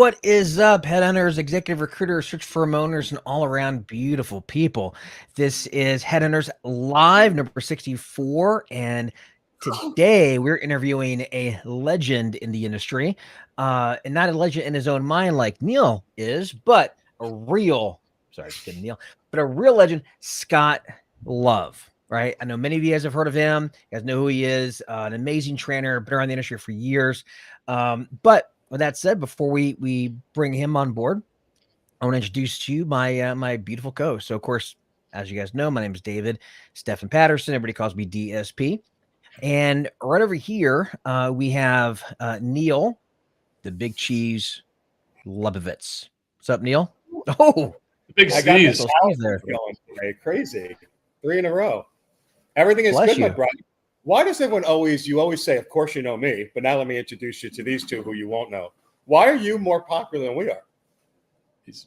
What is up, Headhunters, executive recruiters, search firm owners, and all around beautiful people? This is Headhunters Live number 64, and today we're interviewing a legend in the industry, and not a legend in his own mind like Neil is, but a real, sorry, just kidding, Neil, but a real legend, Scott Love. Right, I know many of you guys have heard of him. You guys know who he is. An amazing trainer, been around the industry for years. But with that said, before we bring him on board, I want to introduce to you my my beautiful co-host. So, of course, as you guys know, my name is David Stephen Patterson. Everybody calls me DSP. And right over here, we have Neil, the Big Cheese Lebovitz. What's up, Neil? Oh, big I got sneeze. the house going today. Crazy. 3 in a row. Everything is Bless good, you. my brother. Why does everyone you always say, of course you know me, but now let me introduce you to these two who you won't know. Why are you more popular than we are?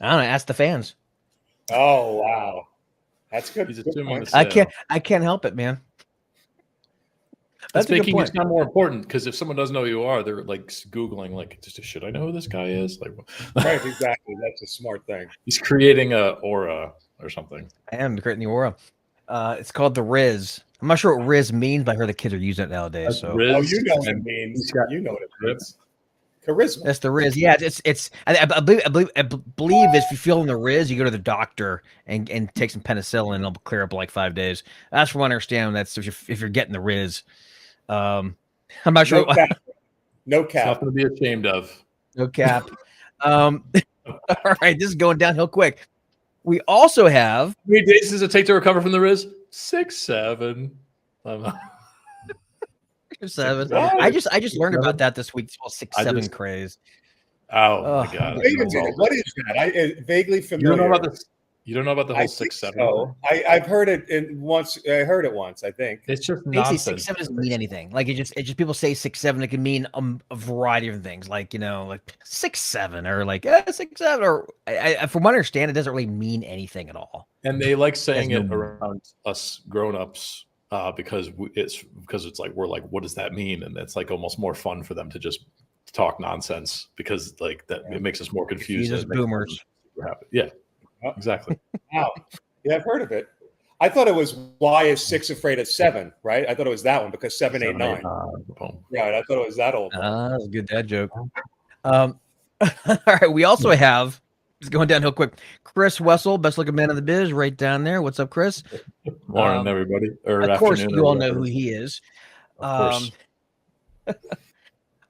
I don't know. Ask the fans. Oh, wow. That's good. He's Good assuming point. the I can't help it, man. That's That's a good making you point. sound more important because if someone doesn't know who you are, they're like Googling, like, should I know who this guy is? Like, Right, exactly. That's a smart thing. he's creating a aura or something. I am creating the aura. It's called the Riz. I'm not sure what Riz means, but I heard the kids are using it nowadays. That's So Riz. Oh, you know what it and means. he's got You know what it means. Charisma. that's the Riz. Yeah, it's. I believe if you feel in the Riz, you go to the doctor and take some penicillin, and it'll clear up in like 5 days. That's from what I understand. That's if you're getting the Riz. I'm not sure. No cap. No It's cap. nothing to be ashamed of. No cap. All right, this is going downhill quick. We also have How many days does it take to recover from the Riz? 6, 7. 7. What? I just learned about that this week. It's called 6-7 craze. Oh my god! Wait a minute. What is that? I vaguely You familiar. don't know about this? You don't know about the whole I 6, think 7? so. I've heard it once. I heard it once, I think. It's just Basically, nonsense. 6-7 doesn't mean anything. Like it just people say 6-7. It can mean a variety of things, like like 6-7 or like 6-7 or from what I understand, it doesn't really mean anything at all. And they like saying Has it no- around us grown-ups because it's like we're like, what does that mean? And it's like almost more fun for them to just talk nonsense because like that it makes us more confused. Confuse us and it makes boomers. us super happy. Yeah, exactly. Wow. Yeah, I've heard of it. I thought it was why is 6 afraid of 7, right? I thought it was that one because 7, 8, 9. Boom. Right. I thought it was that old one. That's a good dad joke. All right, we also have. It's going downhill quick. Chris Wessel, best looking man in the biz, right down there. What's up, Chris? Morning, everybody. Or Of course, afternoon, you or all know whatever. who he is. Of course.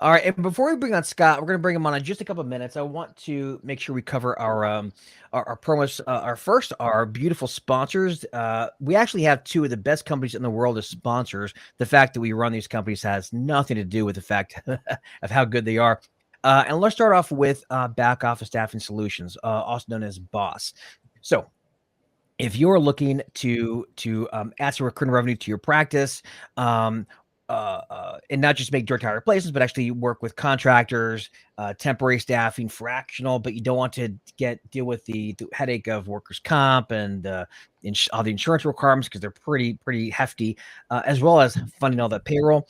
All right, and before we bring on Scott, we're going to bring him on in just a couple of minutes. I want to make sure we cover our promos. Our beautiful sponsors. We actually have 2 of the best companies in the world as sponsors. The fact that we run these companies has nothing to do with the fact of how good they are. And let's start off with Back Office Staffing Solutions, also known as BOSS. So, if you're looking to add some recurring revenue to your practice, and not just make direct hire replacements, but actually work with contractors, temporary staffing, fractional, but you don't want to deal with the headache of workers' comp and all the insurance requirements because they're pretty hefty, as well as funding all that payroll.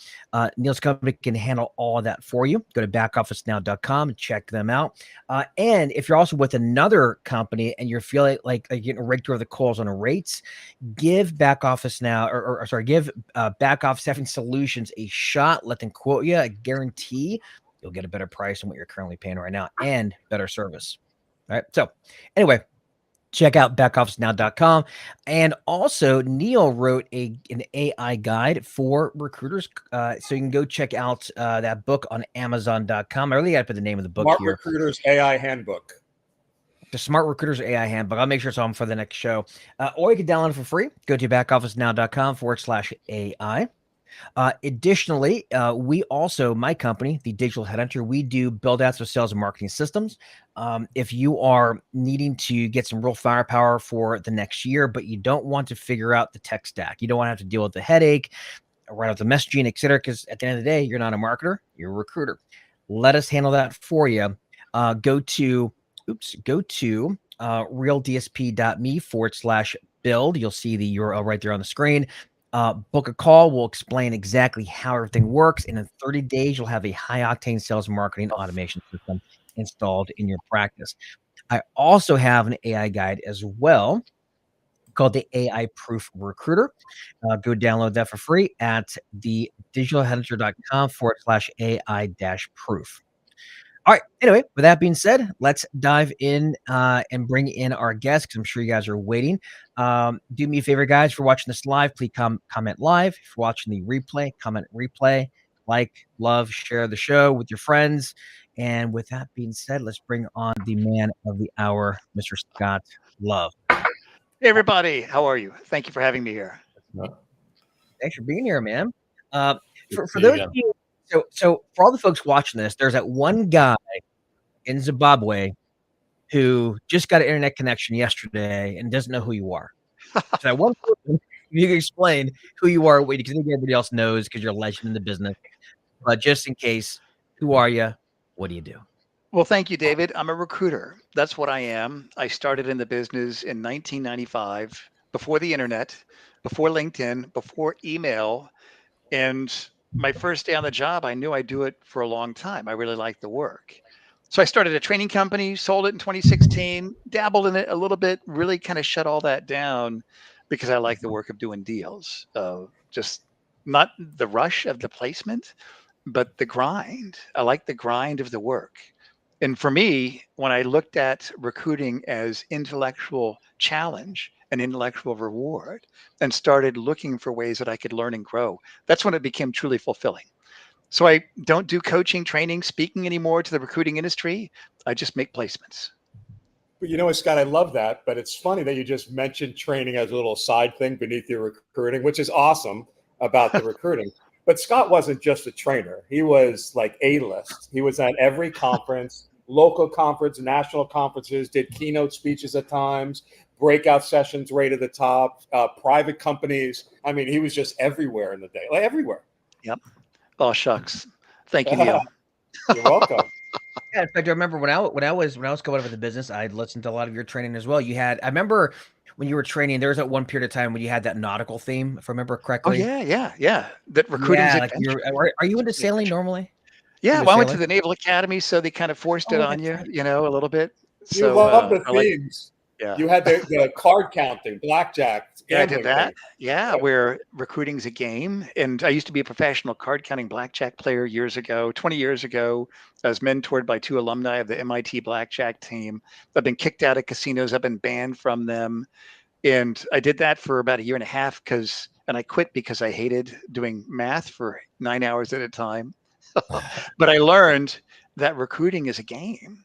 Neil's company can handle all of that for you. Go to backofficenow.com and check them out. And if you're also with another company and you're feeling like you're getting raked over the coals on rates, give Back Office Now, give Back Office Staffing Solutions a shot. Let them quote you. I guarantee you'll get a better price than what you're currently paying right now and better service. All right. So anyway, check out backofficenow.com. And also, Neil wrote an AI guide for recruiters. So you can go check out that book on Amazon.com. I really got to put the name of the book Smart here. Recruiters AI Handbook. The Smart Recruiters AI Handbook. I'll make sure it's on for the next show. Or you can download it for free. Go to backofficenow.com/AI. Additionally, we also, my company, the Digital Headhunter, we do build outs of sales and marketing systems. If you are needing to get some real firepower for the next year, but you don't want to figure out the tech stack, you don't want to have to deal with the headache, write out the messaging, et cetera, because at the end of the day, you're not a marketer, you're a recruiter. Let us handle that for you. Go to realdsp.me/build. You'll see the URL right there on the screen. Book a call. We'll explain exactly how everything works. And in 30 days, you'll have a high octane sales and marketing automation system installed in your practice. I also have an AI guide as well called the AI Proof Recruiter. Go download that for free at the digitalheadhunter.com/AI-proof. All right. Anyway, with that being said, let's dive in and bring in our guests because I'm sure you guys are waiting. Do me a favor, guys, if you're watching this live, please comment live. If you're watching the replay, comment replay, like, love, share the show with your friends. And with that being said, let's bring on the man of the hour, Mr. Scott Love. Hey, everybody. How are you? Thank you for having me here. Thanks for being here, man. For See you those again. of you, so for all the folks watching this, there's that one guy in Zimbabwe who just got an internet connection yesterday and doesn't know who you are. So that one person, you can explain who you are, because I think everybody else knows because you're a legend in the business. But just in case, who are you? What do you do? Well, thank you, David. I'm a recruiter. That's what I am. I started in the business in 1995, before the internet, before LinkedIn, before email. And my first day on the job, I knew I'd do it for a long time. I really liked the work. So I started a training company, sold it in 2016, dabbled in it a little bit, really kind of shut all that down because I like the work of doing deals. Just not the rush of the placement, but the grind. I like the grind of the work. And for me, when I looked at recruiting as intellectual challenge and intellectual reward and started looking for ways that I could learn and grow, that's when it became truly fulfilling. So I don't do coaching, training, speaking anymore to the recruiting industry. I just make placements. But you know what, Scott, I love that. But it's funny that you just mentioned training as a little side thing beneath your recruiting, which is awesome about the recruiting. But Scott wasn't just a trainer. He was like A-list. He was at every conference, local conference, national conferences, did keynote speeches at times, breakout sessions right at the top, private companies. I mean, he was just everywhere in the day, like everywhere. Yep. Oh, shucks. Thank you, Neil. You're welcome. Yeah, in fact, I remember when I was going over the business, I listened to a lot of your training as well. I remember when you were training, there was that one period of time when you had that nautical theme, if I remember Oh, correctly. yeah. That recruiting's Yeah, like adventure. are you into sailing normally? Yeah, You a well, I went to sailor? the Naval Academy, so they kind of forced it Oh, on that's you, right. a little bit. You So love the I like, themes. yeah. You had the card counting, blackjack, Yeah, I did gambling that. thing. Yeah, where recruiting's a game. And I used to be a professional card counting blackjack player years ago, 20 years ago. I was mentored by two alumni of the MIT blackjack team. I've been kicked out of casinos. I've been banned from them. And I did that for about a year and a half and I quit because I hated doing math for 9 hours at a time. But I learned that recruiting is a game.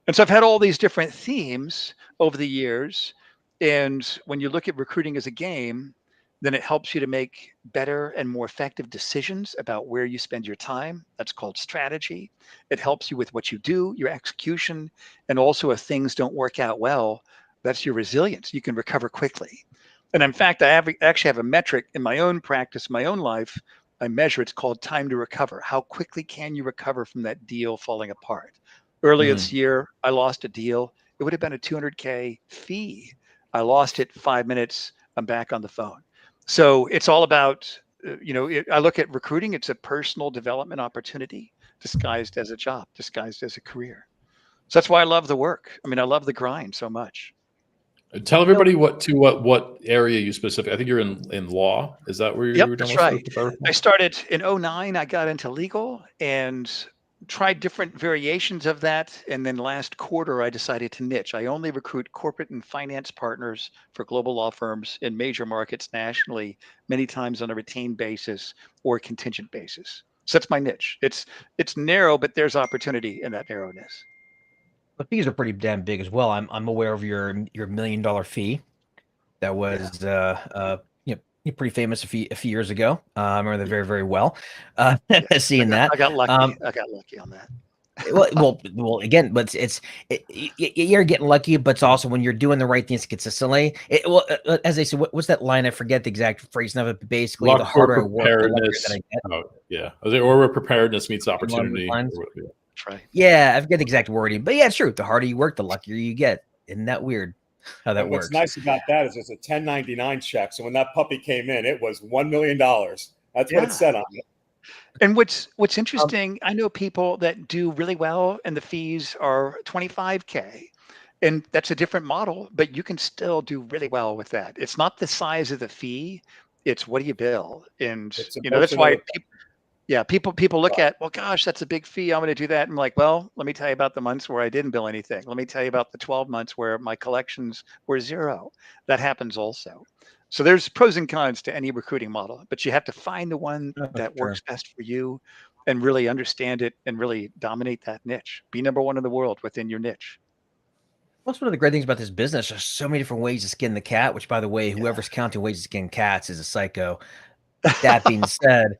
And so I've had all these different themes over the years. And when you look at recruiting as a game, then it helps you to make better and more effective decisions about where you spend your time. That's called strategy. It helps you with what you do, your execution, and also if things don't work out well, that's your resilience. You can recover quickly. And in fact, actually have a metric in my own practice, my own life. I measure it's called time to recover. How quickly can you recover from that deal falling apart? Earlier this year, I lost a deal. It would have been a 200K fee. I lost it 5 minutes. I'm back on the phone. So it's all about, I look at recruiting. It's a personal development opportunity disguised as a job, disguised as a career. So that's why I love the work. I mean, I love the grind so much. Tell everybody what area you specific. I think you're in law. Is that where you Yep, were done that's with? right. If I recall? I started in '09. I got into legal and tried different variations of that. And then last quarter, I decided to niche. I only recruit corporate and finance partners for global law firms in major markets nationally, many times on a retained basis or contingent basis. So that's my niche. It's narrow, but there's opportunity in that narrowness. The fees are pretty damn big as well. I'm aware of your $1 million fee that was pretty famous a few years ago. I remember that very, very well. Seeing that. I got lucky. I got lucky on that. Well, again, but you're getting lucky, but it's also when you're doing the right things consistently. As they say, what's that line? I forget the exact phrase of it, but basically, Luck the harder I or work, the luckier preparedness. that I get. Oh, yeah. Or where preparedness meets Along those opportunity. lines. That's right. Yeah, I forget the exact wording, but yeah, it's true. The harder you work, the luckier you get. Isn't that weird? How that And what's works. nice about that is it's a 1099 check. So when that puppy came in, it was $1 million. That's what it said on it. And what's interesting, I know people that do really well and the fees are 25K. And that's a different model, but you can still do really well with that. It's not the size of the fee, it's what do you bill? And It's that's why emotionally. yeah, people look at, well, gosh, that's a big fee. I'm going to do that. I'm like, well, let me tell you about the months where I didn't bill anything. Let me tell you about the 12 months where my collections were zero. That happens also. So there's pros and cons to any recruiting model, but you have to find the one Oh, that sure. works best for you and really understand it and really dominate that niche. Be number one in the world within your niche. That's one of the great things about this business. There's so many different ways to skin the cat, which, by the way, Yeah. whoever's counting ways to skin cats is a psycho. That being said,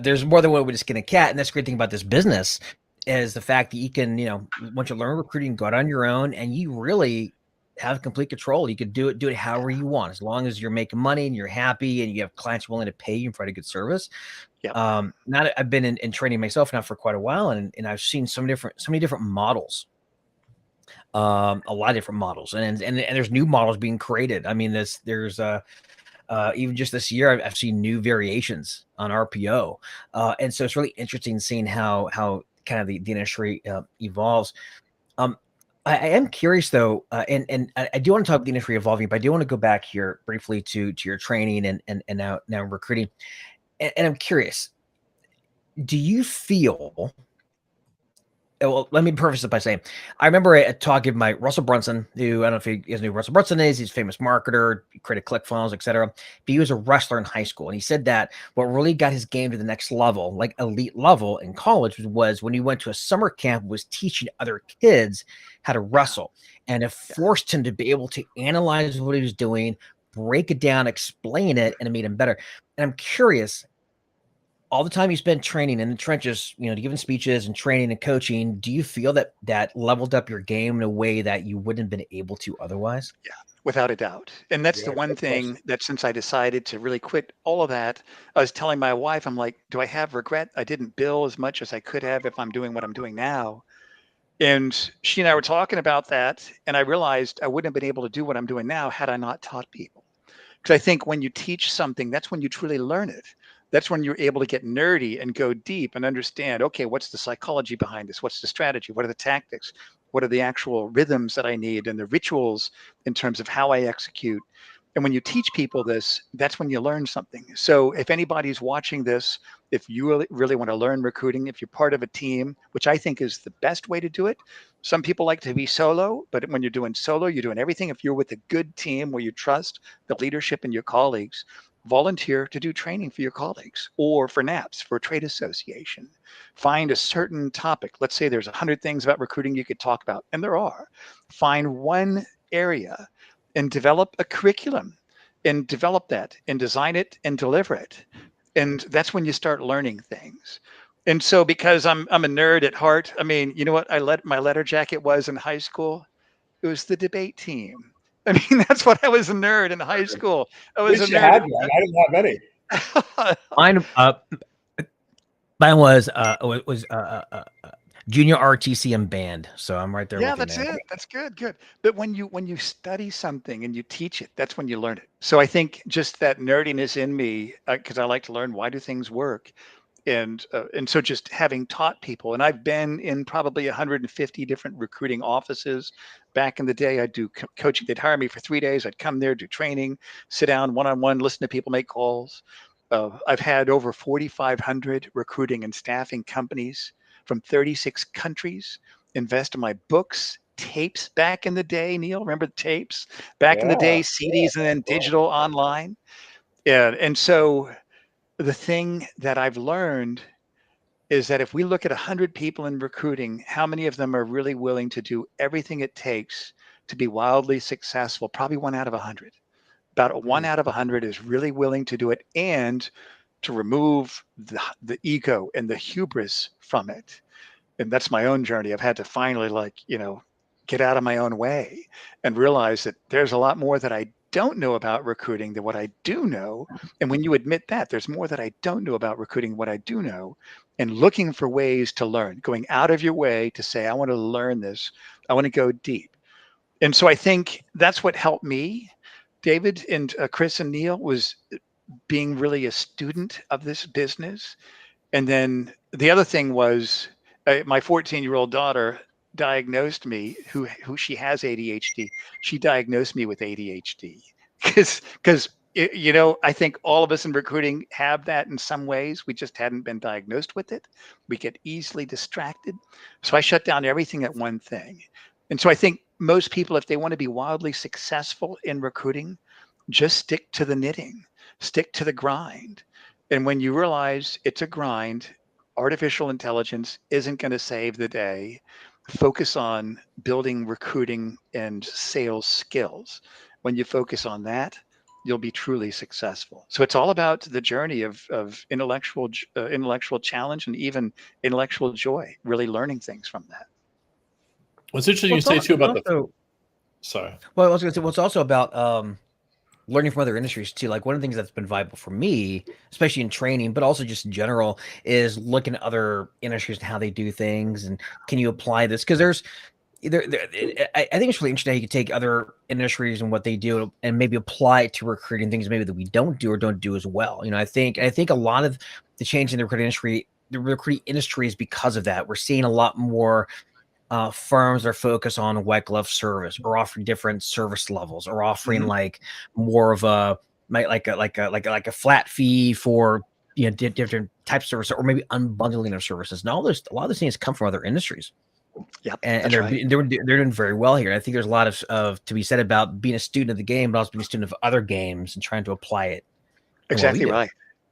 there's more than one way to skin a cat. And that's the great thing about this business is the fact that you can, once you learn recruiting, go out on your own and you really have complete control. You could do it however you want, as long as you're making money and you're happy and you have clients willing to pay you and provide a good service. Yep. I've been in training myself now for quite a while, and I've seen so many different models. A lot of different models, and there's new models being created. I mean, there's even just this year, I've seen new variations on RPO, and so it's really interesting seeing how kind of the industry evolves. I am curious though, and I do want to talk about the industry evolving, but I do want to go back here briefly to your training and now recruiting, and I'm curious, do you feel? Well, let me preface it by saying, I remember a talk given by Russell Brunson, who I don't know if you guys know who Russell Brunson is. He's a famous marketer, he created ClickFunnels, etc. But he was a wrestler in high school, and he said that what really got his game to the next level, like elite level in college, was when he went to a summer camp, was teaching other kids how to wrestle, and it forced him to be able to analyze what he was doing, break it down, explain it, and it made him better. And I'm curious, all the time you spent training in the trenches, giving speeches and training and coaching, do you feel that leveled up your game in a way that you wouldn't have been able to otherwise? Yeah, without a doubt. And that's the Yeah, one good question. thing that since I decided to really quit all of that, I was telling my wife, I'm like, do I have regret? I didn't bill as much as I could have if I'm doing what I'm doing now. And she and I were talking about that. And I realized I wouldn't have been able to do what I'm doing now had I not taught people. Because I think when you teach something, that's when you truly learn it. That's when you're able to get nerdy and go deep and understand, okay, what's the psychology behind this? What's the strategy? What are the tactics? What are the actual rhythms that I need and the rituals in terms of how I execute? And when you teach people this, that's when you learn something. So if anybody's watching this, if you really want to learn recruiting, if you're part of a team, which I think is the best way to do it. Some people like to be solo, but when you're doing solo, you're doing everything. If you're with a good team where you trust the leadership and your colleagues, volunteer to do training for your colleagues or for NAPS, for a trade association. Find a certain topic. Let's say there's 100 things about recruiting you could talk about, and there are. Find one area and develop a curriculum and develop that and design it and deliver it. And that's when you start learning things. And so because I'm a nerd at heart, I mean, you know what my letter jacket was in high school? It was the debate team. I mean, that's what I was a nerd in high school. I At was a least you nerd. had one. I didn't have any. Mine, mine was junior RTC and band, so I'm right there Yeah, with you, that's man. it. That's good, good. But when you study something and you teach it, that's when you learn it. So I think just that nerdiness in me, because I like to learn why do things work, and so just having taught people, and I've been in probably 150 different recruiting offices. Back in the day, I'd do coaching. They'd hire me for 3 days. I'd come there, do training, sit down one-on-one, listen to people make calls. I've had over 4,500 recruiting and staffing companies from 36 countries invest in my books, tapes back in the day. Neil, remember the tapes? Back in the Yeah. day, CDs and then digital online. Yeah, and so the thing that I've learned is that if we look at 100 people in recruiting, how many of them are really willing to do everything it takes to be wildly successful? Probably 1 out of 100. About one Mm. out of 100 is really willing to do it and to remove the ego and the hubris from it. And that's my own journey. I've had to finally, like, get out of my own way and realize that there's a lot more that I don't know about recruiting than what I do know. And when you admit that there's more that I don't know about recruiting, what I do know, and looking for ways to learn, going out of your way to say, I want to learn this, I want to go deep. And so I think that's what helped me, David and Chris and Neil, was being really a student of this business. And then the other thing was my 14-year-old daughter diagnosed me, who she has ADHD. She diagnosed me with ADHD because I think all of us in recruiting have that in some ways. We just hadn't been diagnosed with it. We get easily distracted. So I shut down everything at one thing. And so I think most people, if they want to be wildly successful in recruiting, just stick to the knitting, stick to the grind. And when you realize it's a grind, artificial intelligence isn't going to save the day. Focus on building recruiting and sales skills. When you focus on that, you'll be truly successful. So it's all about the journey of intellectual challenge and even intellectual joy, really learning things from that. What's interesting you say too about the. Sorry. Well, I was going to say, what's also about learning from other industries too. Like one of the things that's been valuable for me, especially in training, but also just in general, is looking at other industries and how they do things, and can you apply this? Because I think it's really interesting how you can take other industries and what they do and maybe apply it to recruiting things maybe that we don't do or don't do as well. I think a lot of the change in the recruiting industry is because of that. We're seeing a lot more firms are focused on white glove service, or offering different service levels, or offering like more of a a flat fee for different types of service, or maybe unbundling their services. And a lot of those things come from other industries. Yep, and they're doing very well here. I think there's a lot of to be said about being a student of the game, but also being a student of other games and trying to apply it. Exactly right.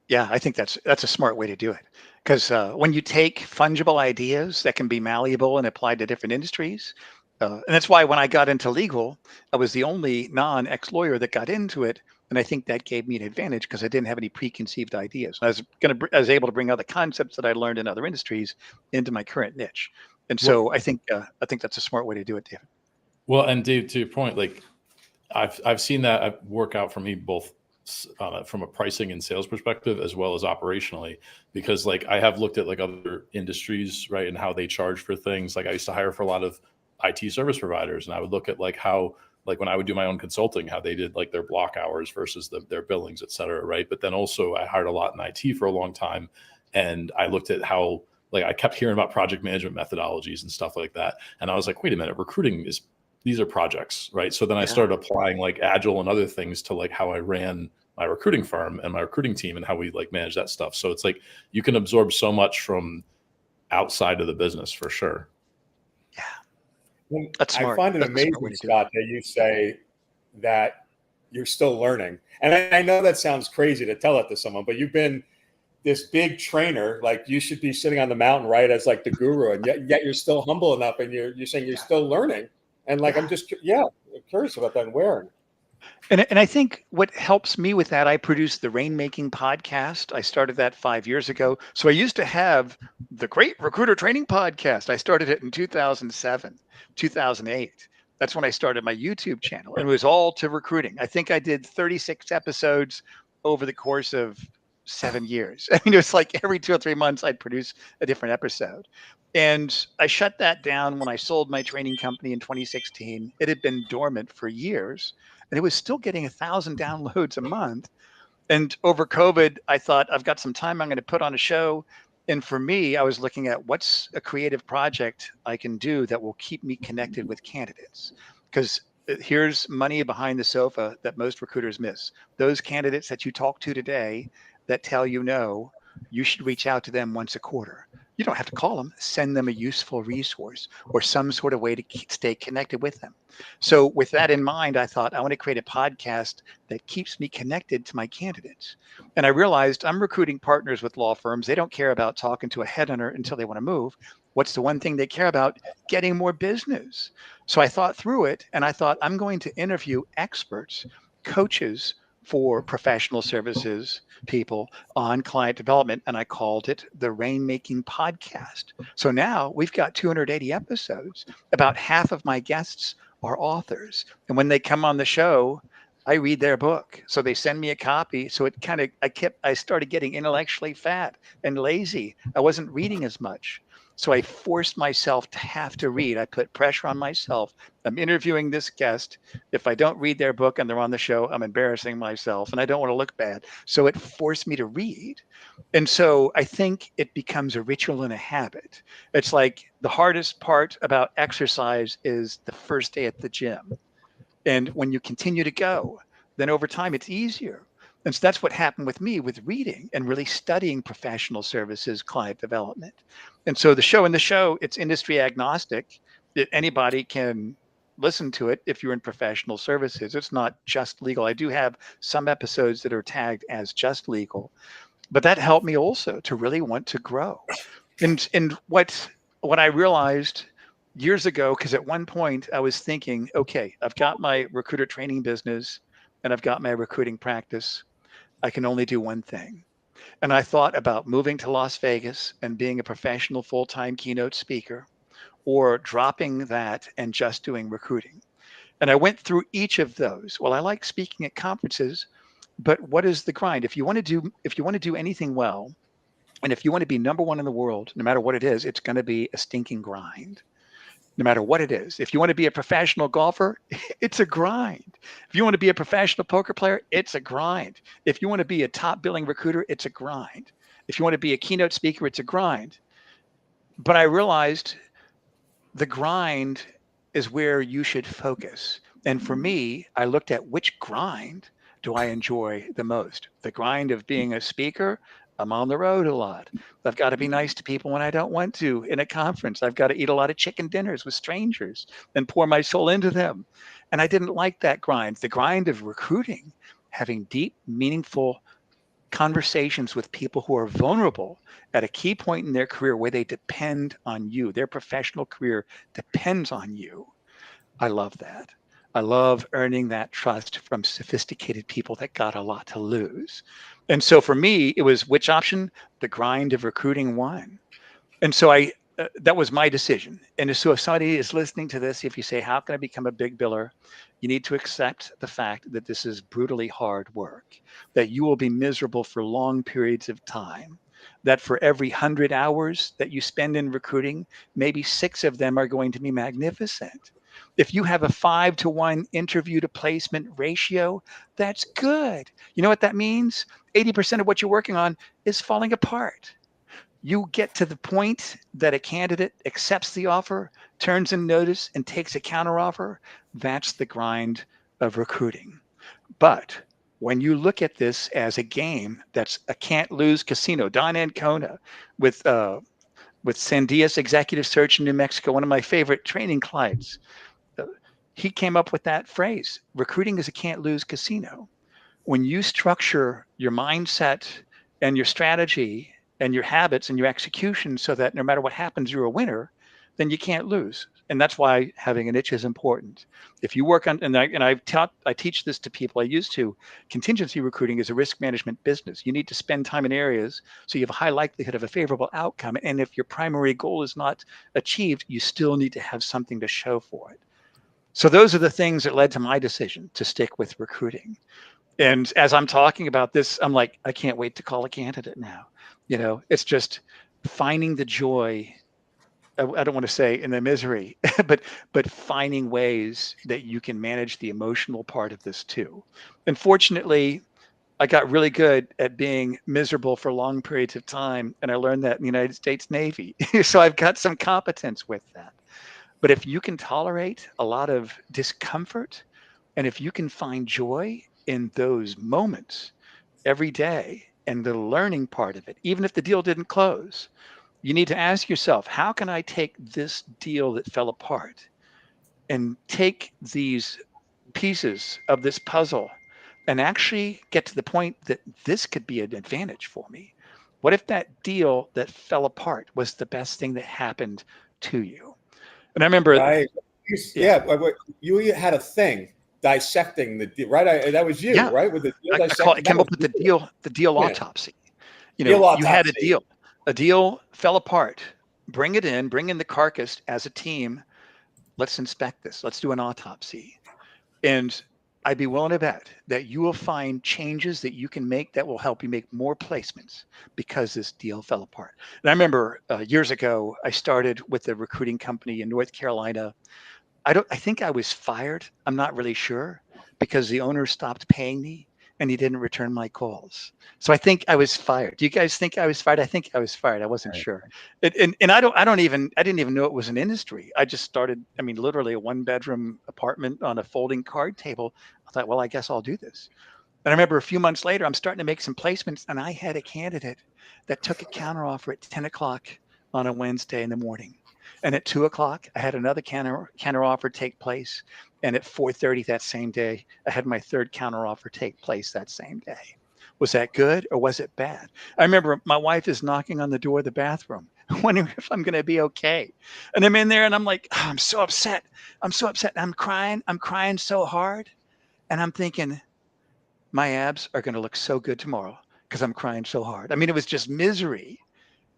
Yeah, I think that's a smart way to do it. Because when you take fungible ideas that can be malleable and applied to different industries, and that's why when I got into legal, I was the only non-ex-lawyer that got into it. And I think that gave me an advantage because I didn't have any preconceived ideas. I was able to bring other concepts that I learned in other industries into my current niche. And so I think that's a smart way to do it, David. Well, and Dave, to your point, like I've seen that work out for me both from a pricing and sales perspective as well as operationally, because like I have looked at like other industries, right, and how they charge for things. Like I used to hire for a lot of IT service providers, and I would look at like how, like when I would do my own consulting, how they did like their block hours versus their billings, et cetera, right? But then also I hired a lot in IT for a long time, and I looked at how, like, I kept hearing about project management methodologies and stuff like that, and I was like, wait a minute, these are projects, right? So then I started applying like Agile and other things to like how I ran my recruiting firm and my recruiting team and how we like manage that stuff. So it's like you can absorb so much from outside of the business for sure. Yeah, that's smart. I find it amazing, Scott, that you say that you're still learning. And I know that sounds crazy to tell it to someone, but you've been this big trainer. Like you should be sitting on the mountain, right, as like the guru, and yet you're still humble enough, and you're saying you're still learning. And like I'm just curious about that and where. And I think what helps me with that, I produced the Rainmaking podcast. I started that 5 years ago. So I used to have the Great Recruiter Training Podcast. I started it in 2007, 2008. That's when I started my YouTube channel. And it was all to recruiting. I think I did 36 episodes over the course of 7 years. I mean, it was like every 2 or 3 months I'd produce a different episode. And I shut that down when I sold my training company in 2016. It had been dormant for years, and it was still getting 1,000 downloads a month. And over COVID, I thought, I've got some time, I'm going to put on a show. And for me, I was looking at what's a creative project I can do that will keep me connected with candidates. Because here's money behind the sofa that most recruiters miss. Those candidates that you talk to today that tell you no, you should reach out to them once a quarter. You don't have to call them, send them a useful resource or some sort of way to stay connected with them. So with that in mind, I thought I want to create a podcast that keeps me connected to my candidates. And I realized I'm recruiting partners with law firms. They don't care about talking to a headhunter until they want to move. What's the one thing they care about? Getting more business. So I thought through it, and I thought I'm going to interview experts, coaches for professional services people on client development, and I called it the Rainmaking Podcast. So now we've got 280 episodes. About half of my guests are authors, and when they come on the show, I read their book. So they send me a copy. So it I started getting intellectually fat and lazy. I wasn't reading as much. So I forced myself to have to read. I put pressure on myself. I'm interviewing this guest. If I don't read their book and they're on the show, I'm embarrassing myself and I don't want to look bad. So it forced me to read. And so I think it becomes a ritual and a habit. It's like the hardest part about exercise is the first day at the gym. And when you continue to go, then over time it's easier. And so that's what happened with me with reading and really studying professional services, client development. And so the show, it's industry agnostic. Anybody can listen to it if you're in professional services. It's not just legal. I do have some episodes that are tagged as just legal, but that helped me also to really want to grow. And what I realized years ago, because at one point I was thinking, okay, I've got my recruiter training business and I've got my recruiting practice. I can only do one thing. And I thought about moving to Las Vegas and being a professional full-time keynote speaker, or dropping that and just doing recruiting. And I went through each of those. Well, I like speaking at conferences, but what is the grind? If you want to do anything well, and if you want to be number one in the world, no matter what it is, it's going to be a stinking grind. No matter what it is. If you want to be a professional golfer, it's a grind. If you want to be a professional poker player, it's a grind. If you want to be a top billing recruiter, it's a grind. If you want to be a keynote speaker, it's a grind. But I realized the grind is where you should focus. And for me, I looked at which grind do I enjoy the most? The grind of being a speaker. I'm on the road a lot. I've got to be nice to people when I don't want to in a conference. I've got to eat a lot of chicken dinners with strangers and pour my soul into them. And I didn't like that grind. The grind of recruiting, having deep, meaningful conversations with people who are vulnerable at a key point in their career where they depend on you. Their professional career depends on you. I love that. I love earning that trust from sophisticated people that got a lot to lose. And so for me, it was which option? The grind of recruiting won. And so that was my decision. And so if somebody is listening to this, if you say, how can I become a big biller? You need to accept the fact that this is brutally hard work, that you will be miserable for long periods of time, that for every 100 hours that you spend in recruiting, maybe 6 of them are going to be magnificent. If you have a 5-to-1 interview to placement ratio, that's good. You know what that means? 80% of what you're working on is falling apart. You get to the point that a candidate accepts the offer, turns in notice, and takes a counteroffer. That's the grind of recruiting. But when you look at this as a game that's a can't lose casino, Don Ancona with Sandias Executive Search in New Mexico, one of my favorite training clients, he came up with that phrase: recruiting is a can't lose casino. When you structure your mindset and your strategy and your habits and your execution so that no matter what happens, you're a winner, then you can't lose. And that's why having a niche is important. If you work on, I teach this to people. I used to, contingency recruiting is a risk management business. You need to spend time in areas so you have a high likelihood of a favorable outcome. And if your primary goal is not achieved, you still need to have something to show for it. So those are the things that led to my decision to stick with recruiting. And as I'm talking about this, I'm like, I can't wait to call a candidate now. It's just finding the joy. I don't want to say in the misery, but finding ways that you can manage the emotional part of this too. And fortunately, I got really good at being miserable for long periods of time. And I learned that in the United States Navy. So I've got some competence with that. But if you can tolerate a lot of discomfort, and if you can find joy in those moments every day and the learning part of it, even if the deal didn't close, you need to ask yourself, how can I take this deal that fell apart and take these pieces of this puzzle and actually get to the point that this could be an advantage for me? What if that deal that fell apart was the best thing that happened to you? And I remember, Right. You had a thing dissecting the deal, right? That was you, yeah, right? With the deal I came up with the deal autopsy. Deal You had autopsy. a deal fell apart. Bring in the carcass as a team. Let's inspect this. Let's do an autopsy. And I'd be willing to bet that you will find changes that you can make that will help you make more placements because this deal fell apart. And I remember years ago, I started with a recruiting company in North Carolina. I think I was fired. I'm not really sure because the owner stopped paying me and he didn't return my calls. So I think I was fired. Do you guys think I was fired? I think I was fired. I wasn't sure. And I didn't even know it was an industry. I just started, I mean, literally a 1-bedroom apartment on a folding card table. I thought, well, I guess I'll do this. And I remember a few months later, I'm starting to make some placements and I had a candidate that took a counteroffer at 10 o'clock on a Wednesday in the morning. And at 2 o'clock, I had another counter offer take place. And at 4:30 that same day, I had my third counter offer take place that same day. Was that good or was it bad? I remember my wife is knocking on the door of the bathroom, wondering if I'm going to be okay. And I'm in there and I'm like, oh, I'm so upset. I'm so upset. I'm crying. I'm crying so hard. And I'm thinking, my abs are going to look so good tomorrow because I'm crying so hard. I mean, it was just misery.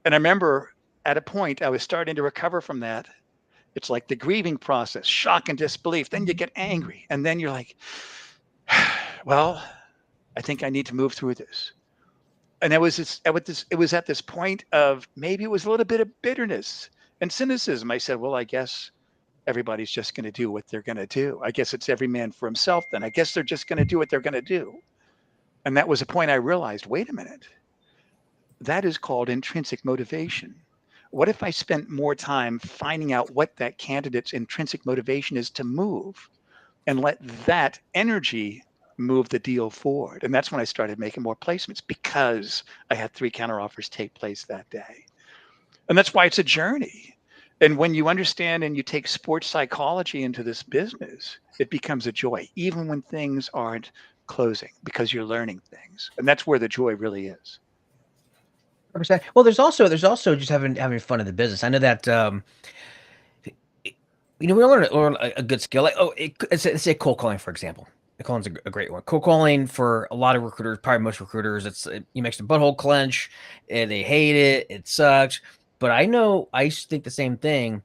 And I remember at a point I was starting to recover from that. It's like the grieving process, shock and disbelief. Then you get angry. And then you're like, well, I think I need to move through this. And it was at this point of maybe it was a little bit of bitterness and cynicism. I said, well, I guess everybody's just going to do what they're going to do. I guess it's every man for himself then. I guess they're just going to do what they're going to do. And that was a point I realized, wait a minute. That is called intrinsic motivation. What if I spent more time finding out what that candidate's intrinsic motivation is to move and let that energy move the deal forward? And that's when I started making more placements because I had 3 counteroffers take place that day. And that's why it's a journey. And when you understand and you take sports psychology into this business, it becomes a joy, even when things aren't closing because you're learning things. And that's where the joy really is. 100%. Well, there's also just having fun in the business. I know that we learn a good skill. Like let's say cold calling, for example. Cold calling's a great one. Cold calling for a lot of recruiters, probably most recruiters, you makes the butthole clench, and they hate it. It sucks. But I know I used to think the same thing,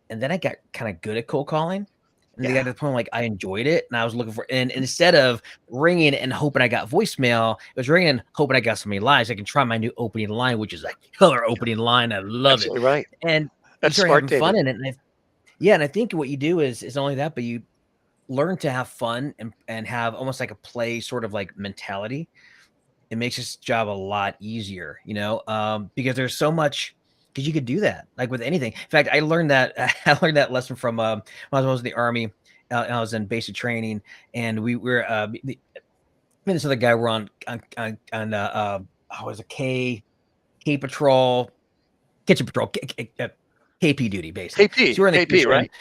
and then I got kind of good at cold calling. And they got to the point like I enjoyed it, and I was looking for. And instead of ringing and hoping I got voicemail, it was ringing and hoping I got somebody live. So I can try my new opening line, which is a killer opening line. I love Absolutely it. Right. And That's you start smart, having fun David. in it. And I think what you do is not only that, but you learn to have fun and have almost like a play sort of like mentality. It makes this job a lot easier, because there's so much. Because you could do that, like with anything. In fact, I learned that lesson from when I was in the Army. I was in basic training, and we were me and this other guy were on was a K Patrol, Kitchen Patrol, KP duty, basically. So we're in the KP, kitchen. right?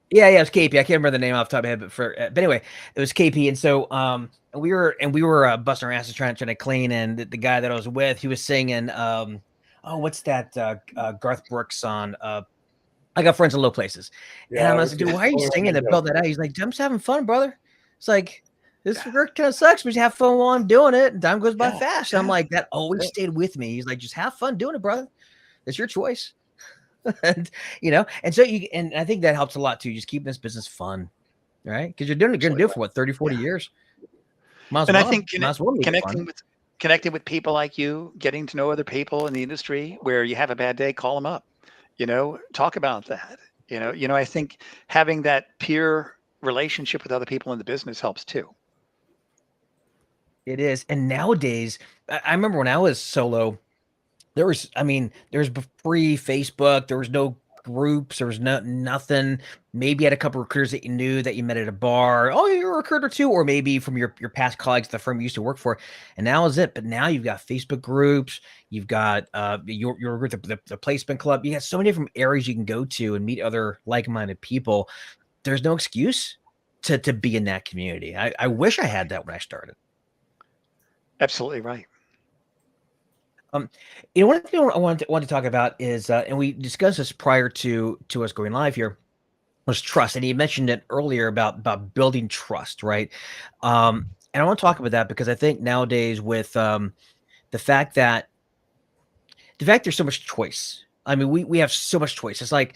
Yeah, it was KP. I can't remember the name off the top of my head, but anyway, it was KP. And so we were busting our asses trying to clean, and the guy that I was with, he was singing what's that Garth Brooks song? I got friends in low places. Yeah, And I was like, dude, why are you singing that? Belt that out. He's like, I'm just having fun, brother. It's like, this work kind of sucks, but you have fun while I'm doing it. And time goes by fast. And I'm like, that always stayed with me. He's like, just have fun doing it, brother. It's your choice. And and so and I think that helps a lot too. Just keeping this business fun, right? Because you're going to do it for what, 30, 40 years. And I think connecting with people like you, getting to know other people in the industry where you have a bad day, call them up, talk about that. I think having that peer relationship with other people in the business helps too. It is. And nowadays, I remember when I was solo, there was free Facebook. There was no groups. There was nothing. Maybe you had a couple of recruiters that you knew that you met at a bar. Oh, you're a recruiter too. Or maybe from your past colleagues at the firm you used to work for. And now is it. But now you've got Facebook groups. You've got your group, the placement club. You got so many different areas you can go to and meet other like-minded people. There's no excuse to be in that community. I wish I had that when I started. Absolutely right. One thing I want to talk about is, and we discussed this prior to us going live here, was trust. And you mentioned it earlier about building trust, right? And I want to talk about that because I think nowadays with the fact there's so much choice. I mean, we have so much choice. It's like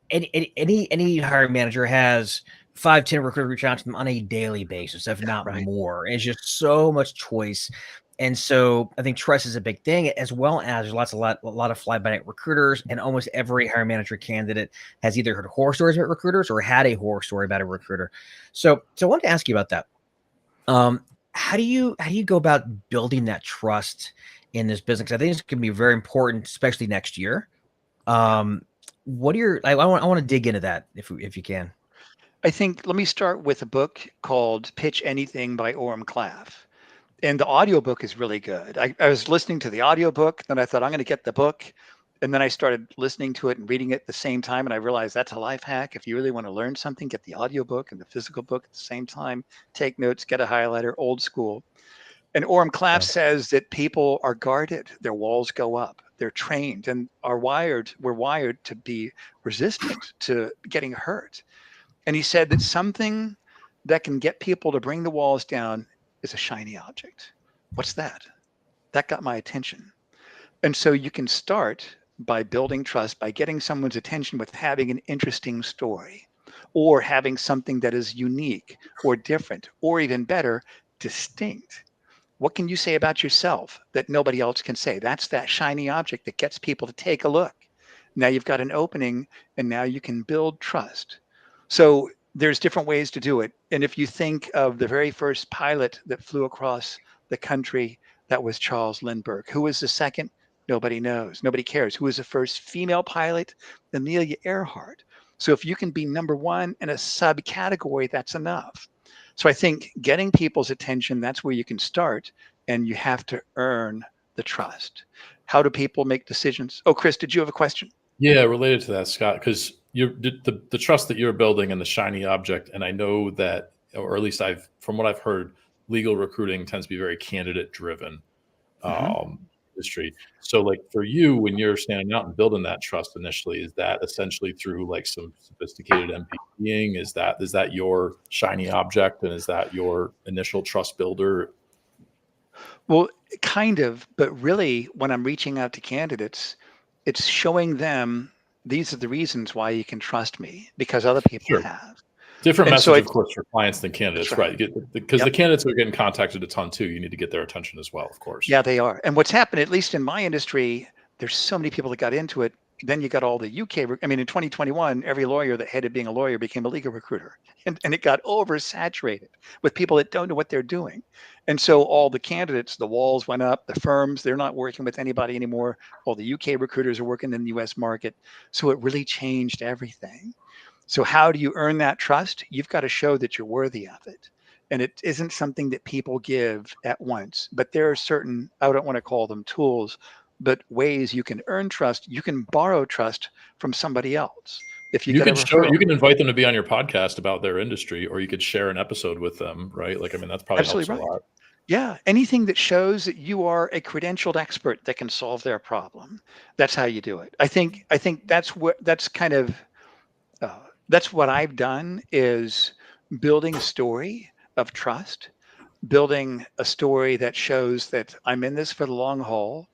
any hiring manager has 5, 10 recruiters reach out to them on a daily basis, if not Right. more. And it's just so much choice. And so I think trust is a big thing, as well as there's a lot of fly-by-night recruiters, and almost every hiring manager candidate has either heard horror stories about recruiters or had a horror story about a recruiter. So I wanted to ask you about that. How do you go about building that trust in this business? I think it's going to be very important, especially next year. What are your? I want to dig into that if you can. I think let me start with a book called Pitch Anything by Orem Claff. And the audiobook is really good. I was listening to the audiobook, then I thought I'm going to get the book. And then I started listening to it and reading it at the same time. And I realized that's a life hack. If you really want to learn something, get the audiobook and the physical book at the same time. Take notes, get a highlighter, old school. And Orem Claff says that people are guarded. Their walls go up. They're trained and we're wired to be resistant to getting hurt. And he said that something that can get people to bring the walls down is a shiny object. What's that? That got my attention. And so you can start by building trust by getting someone's attention with having an interesting story or having something that is unique or different or even better, distinct. What can you say about yourself that nobody else can say? That's that shiny object that gets people to take a look. Now you've got an opening and now you can build trust. So there's different ways to do it. And if you think of the very first pilot that flew across the country, that was Charles Lindbergh. Who was the second? Nobody knows. Nobody cares. Who was the first female pilot? Amelia Earhart. So if you can be number one in a subcategory, that's enough. So I think getting people's attention, that's where you can start, and you have to earn the trust. How do people make decisions? Oh, Chris, did you have a question? Yeah, related to that, Scott, because the trust that you're building and the shiny object, and I know that, or at least from what I've heard, legal recruiting tends to be very candidate driven industry. So like for you, when you're standing out and building that trust initially, is that essentially through like some sophisticated MPTing? Is that your shiny object, and is that your initial trust builder? Well, kind of, but really when I'm reaching out to candidates, it's showing them these are the reasons why you can trust me because other people have. Different And message, so of course, for clients than candidates, right? Because the candidates are getting contacted a ton too. You need to get their attention as well, of course. Yeah, they are. And what's happened, at least in my industry, there's so many people that got into it. Then you got all the UK. I mean, in 2021, every lawyer that hated being a lawyer became a legal recruiter, and it got oversaturated with people that don't know what they're doing. And so all the candidates, the walls went up. The firms, they're not working with anybody anymore. All the UK recruiters are working in the US market. So it really changed everything. So how do you earn that trust? You've got to show that you're worthy of it. And it isn't something that people give at once, but there are certain, I don't want to call them tools, but ways you can earn trust. You can borrow trust from somebody else. If you get a referral, you can invite them to be on your podcast about their industry, or you could share an episode with them, right? Like, I mean, that's probably absolutely helps a lot. Yeah, anything that shows that you are a credentialed expert that can solve their problem. That's how you do it. I think that's kind of that's what I've done is building a story of trust, building a story that shows that I'm in this for the long haul.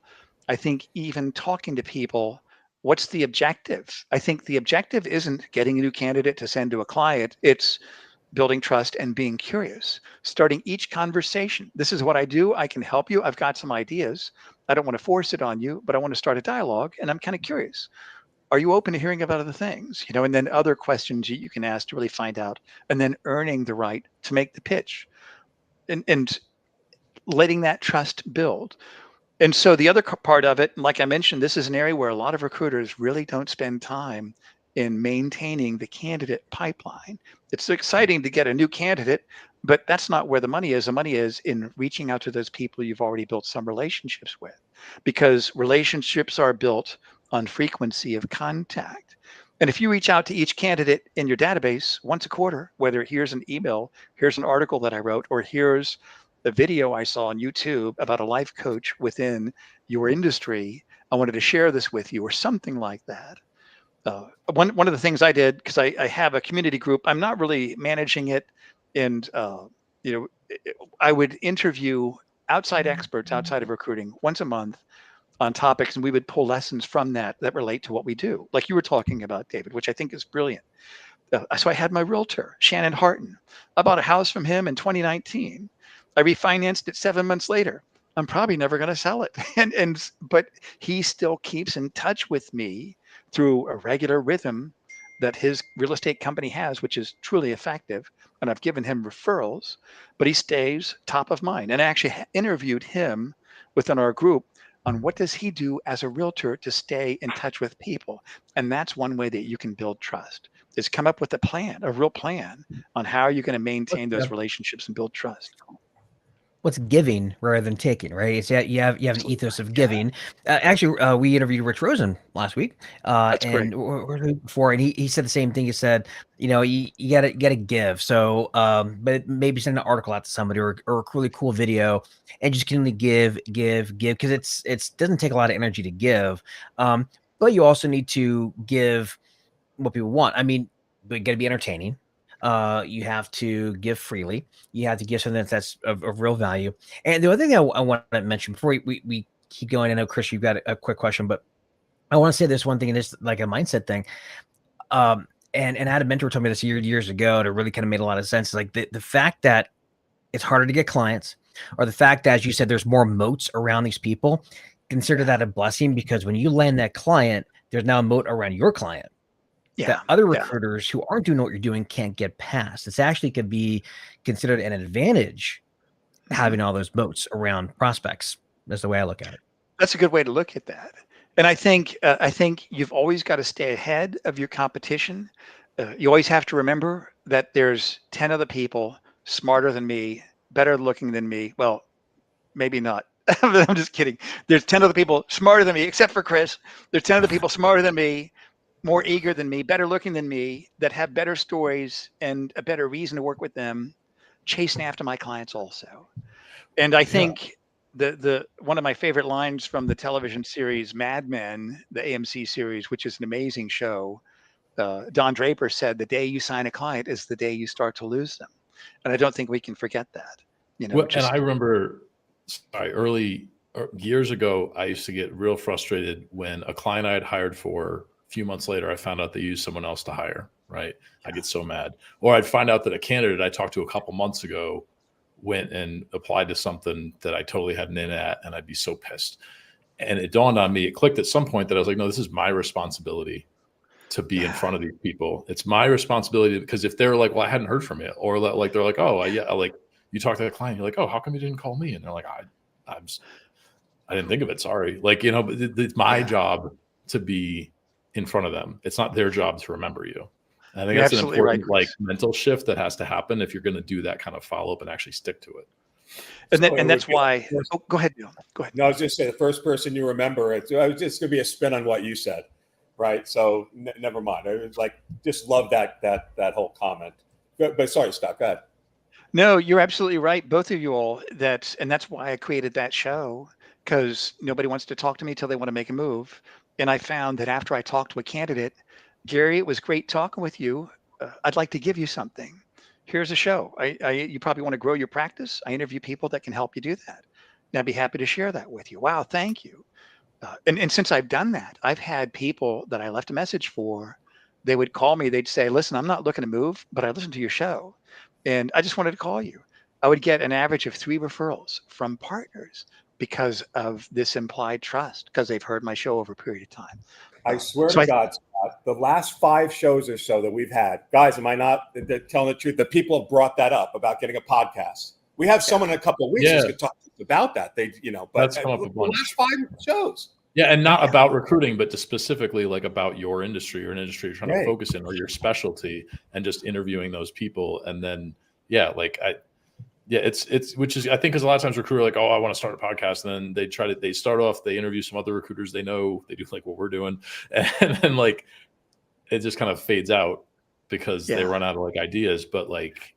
I think even talking to people, what's the objective? I think the objective isn't getting a new candidate to send to a client. It's building trust and being curious, starting each conversation. This is what I do. I can help you. I've got some ideas. I don't want to force it on you, but I want to start a dialogue and I'm kind of curious. Are you open to hearing about other things? And then other questions you can ask to really find out, and then earning the right to make the pitch and letting that trust build. And so the other part of it, like I mentioned, this is an area where a lot of recruiters really don't spend time in maintaining the candidate pipeline. It's exciting to get a new candidate, but that's not where the money is. The money is in reaching out to those people you've already built some relationships with, because relationships are built on frequency of contact. And if you reach out to each candidate in your database once a quarter, whether here's an email, here's an article that I wrote, or here's a video I saw on YouTube about a life coach within your industry, I wanted to share this with you, or something like that. One of the things I did, because I have a community group, I'm not really managing it, and I would interview outside experts outside of recruiting once a month on topics, and we would pull lessons from that relate to what we do, like you were talking about, David, which I think is brilliant. So I had my realtor, Shannon Harton. I bought a house from him in 2019. I refinanced it 7 months later. I'm probably never going to sell it. But he still keeps in touch with me through a regular rhythm that his real estate company has, which is truly effective. And I've given him referrals, but he stays top of mind. And I actually interviewed him within our group on what does he do as a realtor to stay in touch with people. And that's one way that you can build trust, is come up with a plan, a real plan on how you're going to maintain those relationships and build trust. What's giving rather than taking, right? It's that you have an ethos of Yeah, giving. Actually, we interviewed Rich Rosen last week, that's and great. or the week before, and he said the same thing. He said, you gotta give. So, but maybe send an article out to somebody or a really cool video, and just continue to give because it's doesn't take a lot of energy to give, but you also need to give what people want. I mean, but you got to be entertaining. You have to give freely. You have to give something that's of real value. And the other thing I want to mention before we keep going, I know Chris, you've got a quick question, but I want to say this one thing, and it's like a mindset thing. And I had a mentor tell me this years ago, and it really kind of made a lot of sense. Like the fact that it's harder to get clients, or the fact that, as you said, there's more moats around these people. Consider that a blessing, because when you land that client, there's now a moat around your client Yeah, that other yeah. recruiters who aren't doing what you're doing can't get past. It's actually could be considered an advantage having all those moats around prospects. That's the way I look at it. That's a good way to look at that. And I think you've always got to stay ahead of your competition. You always have to remember that there's 10 other people smarter than me, better looking than me. Well, maybe not. I'm just kidding. There's 10 other people smarter than me, except for Chris. There's 10 other people smarter than me, more eager than me, better looking than me, that have better stories and a better reason to work with them, chasing after my clients also. And I think the one of my favorite lines from the television series Mad Men, the AMC series, which is an amazing show, Don Draper said, "The day you sign a client is the day you start to lose them," and I don't think we can forget that. Well, and I remember, years ago, I used to get real frustrated when a client I had hired for a few months later, I found out they used someone else to hire. Right, I get so mad. Or I'd find out that a candidate I talked to a couple months ago went and applied to something that I totally had an in at, and I'd be so pissed. And it dawned on me, it clicked at some point that I was like, no, this is my responsibility to be in front of these people. It's my responsibility, because if they're like, well, I hadn't heard from you, or like they're like, oh, yeah, like you talk to the client, you're like, oh, how come you didn't call me? And they're like, I didn't think of it. Sorry. Like, but it's my job to be in front of them. It's not their job to remember you. And I think that's an important mental shift that has to happen if you're going to do that kind of follow up and actually stick to it. And that's why. Oh, go ahead, Neil. Go ahead. No, I was just saying the first person you remember. It's just going to be a spin on what you said, right? So never mind. I was like, just love that whole comment. But sorry, Scott, go ahead. No, you're absolutely right, both of you all. And that's why I created that show, because nobody wants to talk to me till they want to make a move. And I found that after I talked to a candidate, Gary, it was great talking with you. I'd like to give you something. Here's a show. You probably want to grow your practice. I interview people that can help you do that. And I'd be happy to share that with you. Wow, thank you. And since I've done that, I've had people that I left a message for. They would call me. They'd say, listen, I'm not looking to move, but I listened to your show, and I just wanted to call you. I would get an average of 3 referrals from partners because of this implied trust, because they've heard my show over a period of time. I swear to God, Scott, the last 5 shows or so that we've had, guys, am I not telling the truth? The people have brought that up about getting a podcast. We have someone in a couple of weeks who's going to talk about that. But that's come up a bunch. The last 5 shows. Yeah, and not about recruiting, but specifically like about your industry or an industry you're trying to focus in, or your specialty, and just interviewing those people. And then, it's which is, I think, because a lot of times recruiters are like, oh, I want to start a podcast. And then they start off, they interview some other recruiters they know, they do like what we're doing. And then like, it just kind of fades out because they run out of like ideas. But like,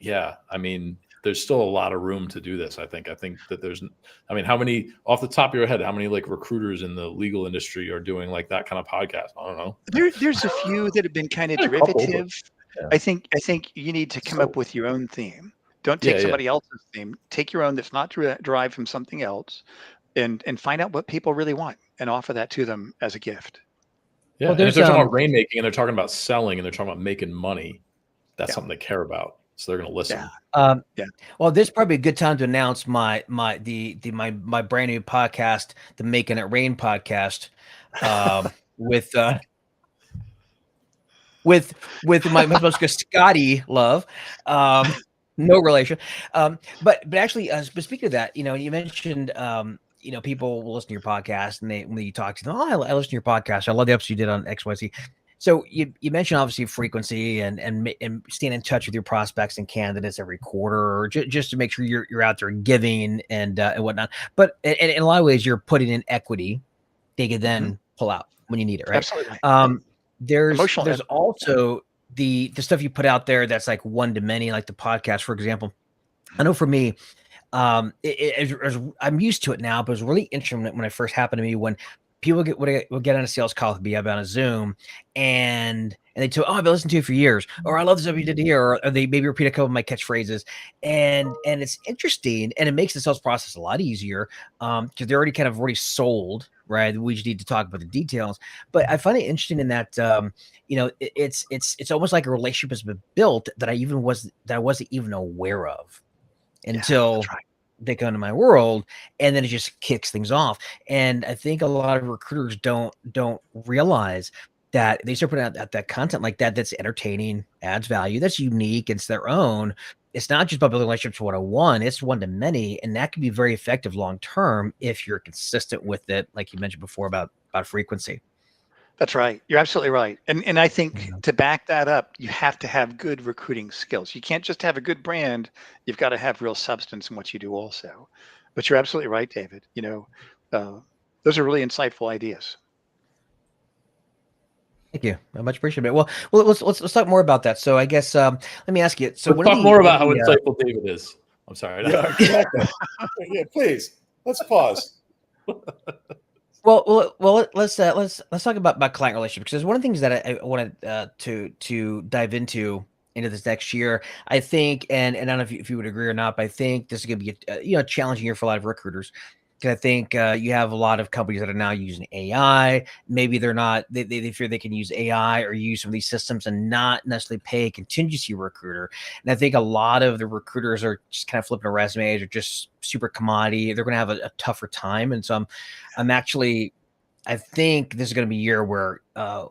I mean, there's still a lot of room to do this. I think that how many, off the top of your head, how many like recruiters in the legal industry are doing like that kind of podcast? I don't know. There's a few that have been kind of derivative. I think you need to come up with your own theme. Don't take somebody else's theme. Take your own that's not derived from something else, and find out what people really want and offer that to them as a gift. Yeah. Well, And if there's they're talking about rainmaking and they're talking about selling and they're talking about making money, that's Yeah. something they care about. So they're going to listen. Yeah. Well, this is probably a good time to announce my brand new podcast, the Making It Rain podcast, with my supposed to Scotty Love, no relation, but actually, but speaking of that, you mentioned, people will listen to your podcast and when you talk to them, oh, I listen to your podcast, I love the episode you did on XYZ. So you mentioned obviously frequency and staying in touch with your prospects and candidates every quarter, or just to make sure you're out there giving and whatnot. But in a lot of ways, you're putting in equity they can then pull out when you need it, right? Absolutely. There's Emotional also the stuff you put out there that's like one to many, like the podcast, for example. I know for me, I'm used to it now, but it was really interesting when it first happened to me when people would get on a sales call with me, I'd be on a Zoom, and they tell, oh, I've been listening to you for years, or I love the stuff you did here, or they maybe repeat a couple of my catchphrases, and it's interesting, and it makes the sales process a lot easier because they're already sold, right? We just need to talk about the details. But I find it interesting in that it's almost like a relationship has been built that I wasn't even aware of until they come into my world, and then it just kicks things off. And I think a lot of recruiters don't realize that they start putting out that content like that's entertaining, adds value, that's unique, it's their own. It's not just about building relationships one-on-one, it's one to many, and that can be very effective long term if you're consistent with it, like you mentioned before about frequency. That's right. You're absolutely right. And I think to back that up, you have to have good recruiting skills. You can't just have a good brand. You've got to have real substance in what you do also. But you're absolutely right, David. Those are really insightful ideas. Thank you. I much appreciate it. Well, let's talk more about that. So I guess let me ask you. So let's talk more about how insightful David is. I'm sorry. Yeah, exactly. Yeah, please. Let's pause. Well, let's talk about client relationships, because there's one of the things that I wanted to dive into this next year. I think, and I don't know if you would agree or not, but I think this is going to be a challenging year for a lot of recruiters. Because I think you have a lot of companies that are now using AI. Maybe they're not. They fear they can use AI or use some of these systems and not necessarily pay a contingency recruiter. And I think a lot of the recruiters are just kind of flipping a resumes or just super commodity. They're going to have a tougher time. And so I think this is going to be a year where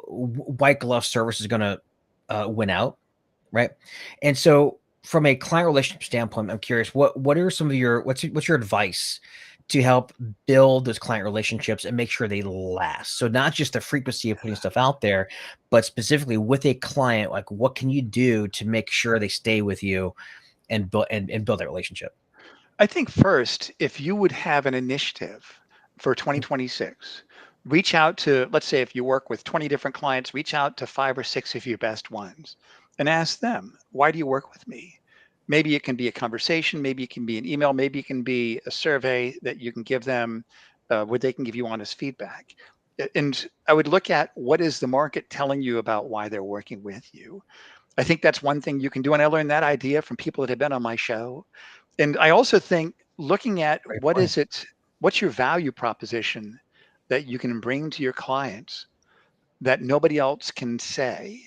white glove service is going to win out, right? And so, from a client relationship standpoint, I'm curious, what are some of what's your advice to help build those client relationships and make sure they last? So not just the frequency of putting stuff out there, but specifically with a client, like what can you do to make sure they stay with you and build that relationship? I think first, if you would have an initiative for 2026, reach out to, let's say if you work with 20 different clients, reach out to 5 or 6 of your best ones and ask them, why do you work with me? Maybe it can be a conversation, maybe it can be an email, maybe it can be a survey that you can give them where they can give you honest feedback. And I would look at what is the market telling you about why they're working with you. I think that's one thing you can do. And I learned that idea from people that have been on my show. And I also think looking at Great point. what's your value proposition that you can bring to your clients that nobody else can say.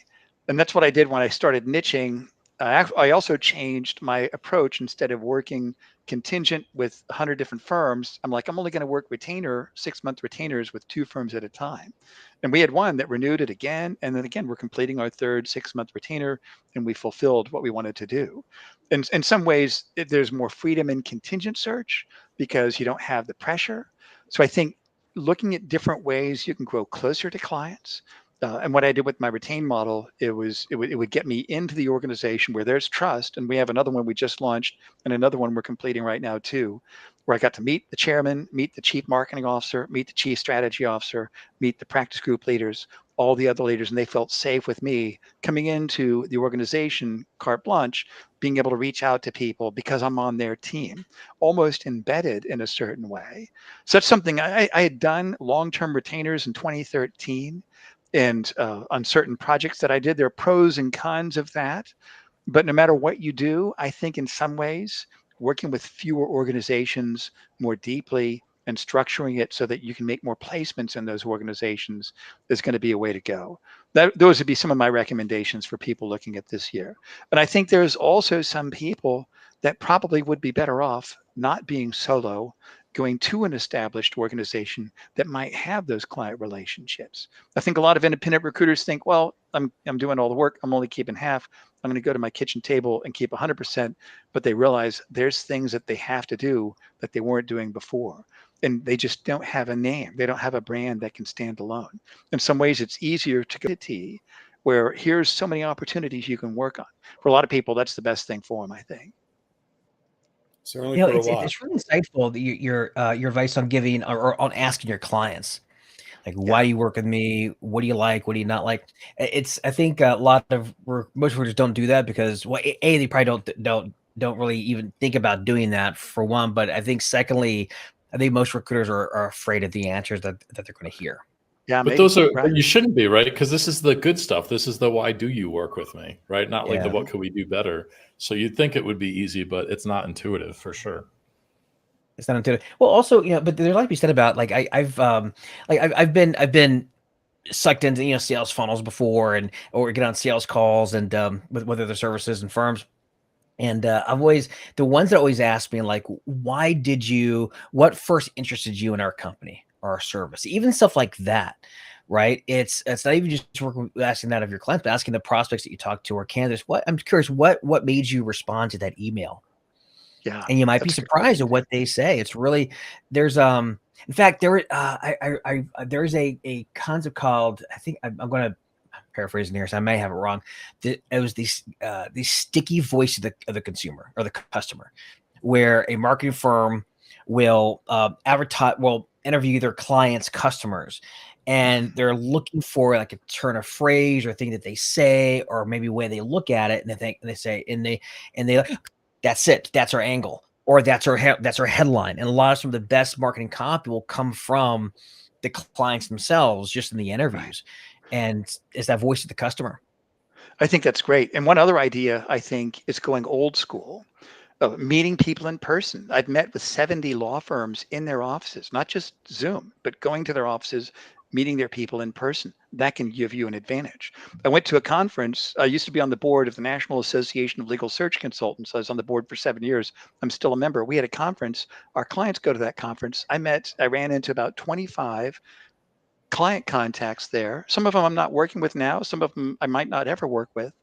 And that's what I did when I started niching. I also changed my approach. Instead of working contingent with 100 different firms, I'm like, I'm only going to work 6-month retainers with 2 firms at a time. And we had one that renewed it again. And then again, we're completing our 3rd 6-month retainer, and we fulfilled what we wanted to do. And in some ways, there's more freedom in contingent search because you don't have the pressure. So I think looking at different ways you can grow closer to clients. And what I did with my retain model, it would get me into the organization where there's trust. And we have another one we just launched and another one we're completing right now too, where I got to meet the chairman, meet the chief marketing officer, meet the chief strategy officer, meet the practice group leaders, all the other leaders, and they felt safe with me coming into the organization, carte blanche, being able to reach out to people because I'm on their team, almost embedded in a certain way. So that's something I had done long-term retainers in 2013 and on certain projects that I did. There are pros and cons of that. But no matter what you do, I think in some ways, working with fewer organizations more deeply and structuring it so that you can make more placements in those organizations is going to be a way to go. Those would be some of my recommendations for people looking at this year. And I think there's also some people that probably would be better off not being solo, going to an established organization that might have those client relationships. I think a lot of independent recruiters think, well, I'm doing all the work, I'm only keeping half. I'm going to go to my kitchen table and keep 100%, but they realize there's things that they have to do that they weren't doing before. And they just don't have a name. They don't have a brand that can stand alone. In some ways, it's easier to go to T, where here's so many opportunities you can work on. For a lot of people, that's the best thing for them, I think. Certainly You know, for a while. it's really insightful that your advice on giving or on asking your clients, like, why Yeah. do you work with me? What do you like? What do you not like? I think a lot of most recruiters don't do that because, well, they probably don't really even think about doing that for one. But I think secondly, I think most recruiters are afraid of the answers that they're going to hear. Yeah, But maybe. those are, Right. you shouldn't be, right? Because this is the good stuff. This is the why do you work with me, right? Not like the Yeah. what could we do better. So you'd think it would be easy, but it's not intuitive for sure. It's not intuitive. Well, also, but there's a lot to be said about like I've been sucked into sales funnels before or get on sales calls and with other services and firms. And I've always the ones that always ask me like, what first interested you in our company or our service, even stuff like that, right? It's not even just asking that of your clients, but asking the prospects that you talk to or candidates. I'm curious, what made you respond to that email? Yeah. And you might be That's a good surprised at question. what they say. It's really there's in fact there's a concept called, I think I'm going to paraphrasing here, so I may have it wrong. It was the sticky voice of the consumer or the customer, where a marketing firm will interview their clients' customers, and they're looking for like a turn of phrase or thing that they say, or maybe way they look at it, and they that's it, that's our angle, or that's our headline. And some of the best marketing copy will come from the clients themselves, just in the interviews. And it's that voice of the customer. I think that's great. And one other idea I think is going old school, meeting people in person. I've met with 70 law firms in their offices, not just Zoom, but going to their offices, meeting their people in person. That can give you an advantage. I went to a conference. I used to be on the board of the National Association of Legal Search Consultants. I was on the board for 7 years. I'm still a member. We had a conference. Our clients go to that conference. I ran into about 25 client contacts there. Some of them I'm not working with now. Some of them I might not ever work with.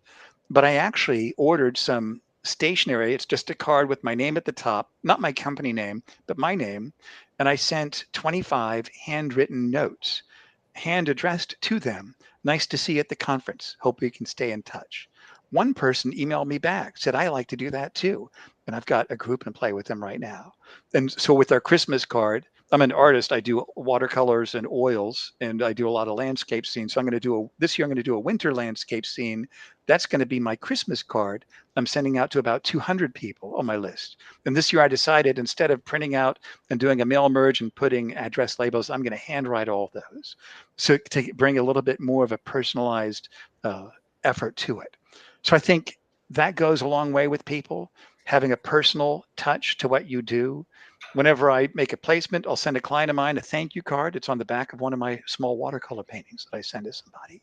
But I actually ordered some stationery. It's just a card with my name at the top, not my company name, but my name. And I sent 25 handwritten notes, hand addressed to them. Nice to see you at the conference. Hope we can stay in touch. One person emailed me back, said, I like to do that too. And I've got a group and play with them right now. And so with our Christmas card, I'm an artist. I do watercolors and oils, and I do a lot of landscape scenes. So this year I'm going to do a winter landscape scene. That's going to be my Christmas card. I'm sending out to about 200 people on my list. And this year I decided, instead of printing out and doing a mail merge and putting address labels, I'm going to handwrite all of those. So to bring a little bit more of a personalized effort to it. So I think that goes a long way with people, having a personal touch to what you do. Whenever I make a placement, I'll send a client of mine a thank you card. It's on the back of one of my small watercolor paintings that I send to somebody.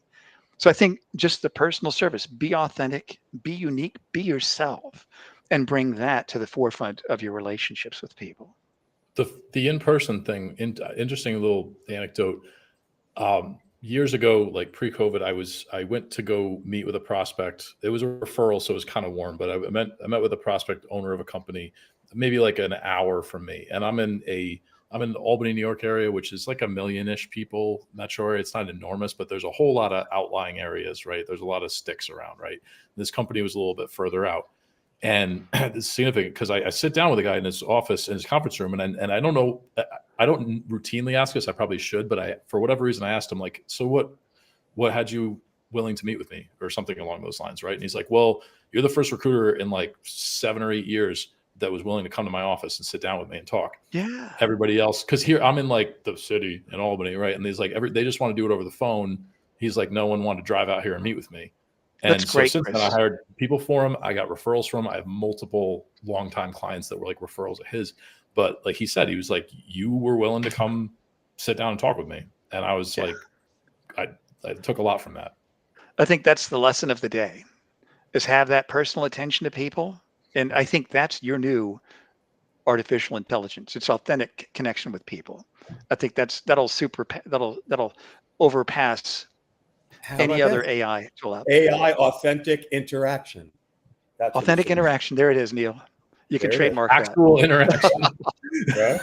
So I think just the personal service, be authentic, be unique, be yourself, and bring that to the forefront of your relationships with people. The in-person thing, interesting little anecdote. Years ago, like pre-COVID, I went to go meet with a prospect. It was a referral, so it was kind of warm, but I met with a prospect owner of a company, maybe like an hour from me. And I'm in the Albany, New York area, which is like 1 million-ish people metro area. It's not enormous, but there's a whole lot of outlying areas, right? There's a lot of sticks around, right? This company was a little bit further out. And it's significant because I sit down with a guy in his office, in his conference room, and I don't know, I don't routinely ask this. I probably should, but for whatever reason, I asked him, like, so what had you willing to meet with me, or something along those lines, right? And he's like, well, you're the first recruiter in like 7 or 8 years that was willing to come to my office and sit down with me and talk. Yeah. Everybody else, because here I'm in like the city in Albany, right? And he's like, they just want to do it over the phone. He's like, no one wanted to drive out here and meet with me. And That's great, since then, Chris. I hired people for him. I got referrals from him. I have multiple longtime clients that were like referrals of his. But like he said, he was like, you were willing to come sit down and talk with me. And I was like, I took a lot from that. I think that's the lesson of the day, is have that personal attention to people. And I think that's your new artificial intelligence. It's authentic connection with people. I think that'll overpass How any about other that? AI tool out there. AI authentic interaction. That's what it Authentic should be. interaction. There it is, Neil. You can There it is. trademark that. Actual interaction. Right?